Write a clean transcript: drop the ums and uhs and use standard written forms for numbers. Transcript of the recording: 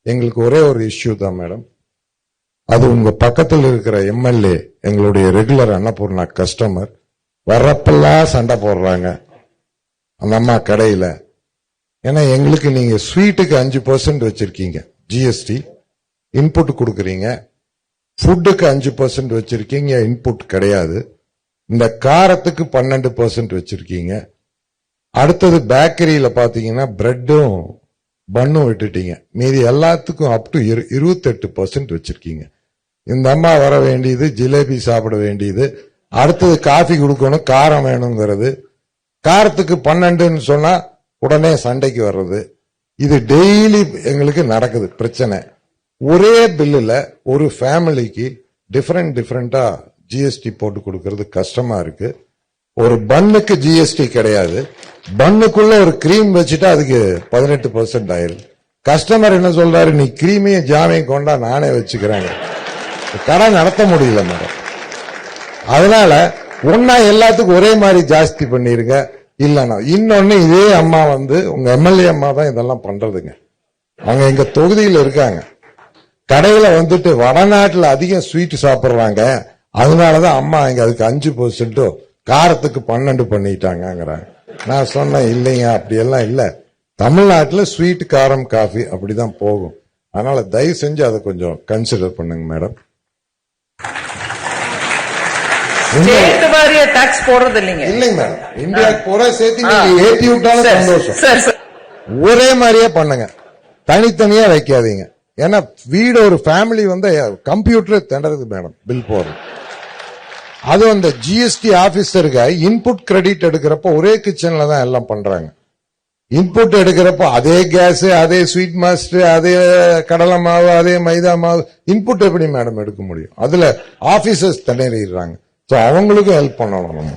எங்களுக்கு ஒரே ஒரு இஷ்யூ தான் மேடம். அது உங்க பக்கத்தில் இருக்கிற எம்எல்ஏ எங்களுடைய ரெகுலர் அன்னபூர்ணா கஸ்டமர் வர்றப்பெல்லாம் சண்டை போடுறாங்க அந்த அம்மா கடையில. ஏன்னா எங்களுக்கு நீங்க ஸ்வீட்டுக்கு 5% வச்சிருக்கீங்க ஜிஎஸ்டி, இன்புட் கொடுக்கறீங்க. ஃபுட்டுக்கு 5% வச்சிருக்கீங்க, இன்புட் கிடையாது. இந்த காரத்துக்கு 12% வச்சிருக்கீங்க. அடுத்தது பேக்கரியில பாத்தீங்கன்னா பிரெட்டும் பன்னும் விட்டுட்டீங்க. மீதி எல்லாத்துக்கும் அப் டு 28% வச்சிருக்கீங்க. இந்த அம்மா வர வேண்டியது ஜிலேபி சாப்பிட வேண்டியது, அடுத்தது காஃபி கொடுக்கணும், காரம் வேணுங்கிறது. காரத்துக்கு 12ன்னு சொன்னா உடனே சண்டைக்கு வர்றது. இது டெய்லி எங்களுக்கு நடக்குது பிரச்சனை. ஒரே பில்லுல ஒரு ஃபேமிலிக்கு டிஃபரெண்டா ஜிஎஸ்டி போட்டு கொடுக்கறது கஷ்டமா இருக்கு. ஒரு பன்னுக்கு ஜிஎஸ்டி கிடையாது, பன்னுக்குள்ள ஒரு கிரீம் வச்சுட்டா அதுக்கு 18% ஆயிருக்கு. கஸ்டமர் என்ன சொல்றாரு, நீ கிரீமையும் ஜாமையும் கொண்டா நானே வச்சுக்கிறேன். கடை நடத்த முடியல மேடம். அதனால ஒன்னா எல்லாத்துக்கும் ஒரே மாதிரி ஜாஸ்தி பண்ணிருங்க. இல்லன்னா இன்னொன்னு, இதே அம்மா உங்க எம்எல்ஏ அம்மா தான் இதெல்லாம் பண்றதுங்க. அவங்க எங்க தொகுதியில் இருக்காங்க. கடையில வடநாட்டுல அதிகம் ஸ்வீட் சாப்பிடுறாங்க, அதனாலதான் அம்மா இங்க அதுக்கு 5%, காரத்துக்கு 12 பண்ணிட்டாங்கிறாங்க. நான் சொன்னேன் இல்லைங்க, அப்படியெல்லாம் இல்ல. தமிழ்நாட்டுல ஸ்வீட், காரம், காஃபி அப்படிதான் போகும். அதனால தயவு செஞ்சு அதை கொஞ்சம் கன்சிடர் பண்ணுங்க மேடம். டாக்ஸ் போடுறது இல்லைங்க. இல்லைங்க மேடம், இந்தியாவுக்கு போற சேர்த்து நீங்க ஏத்தி விட்டாலும் சந்தோஷம். ஒரே மாதிரியே பண்ணுங்க, தனித்தனியா வைக்காதீங்க. ஏன்னா வீடு ஒரு ஃபேமிலி கம்ப்யூட்டர் திணறது மேடம் பில் போடுறது. அது அந்த ஜிஎஸ்டி ஆபீசருக்கு இன்புட் கிரெடிட் எடுக்கிறப்ப ஒரே கிச்சன்ல தான் எல்லாம் பண்றாங்க. இன்புட் எடுக்கிறப்ப அதே கேஸ், அதே ஸ்வீட் மாஸ்டர், அதே கடலை மாவு, அதே மைதா மாவு, இன்புட் எப்படி மேடம் எடுக்க முடியும்? அதுல ஆபீசர்ஸ் திணறிடுறாங்க. அவங்களுக்கும் ஹெல்ப் பண்ணணும் நம்ம.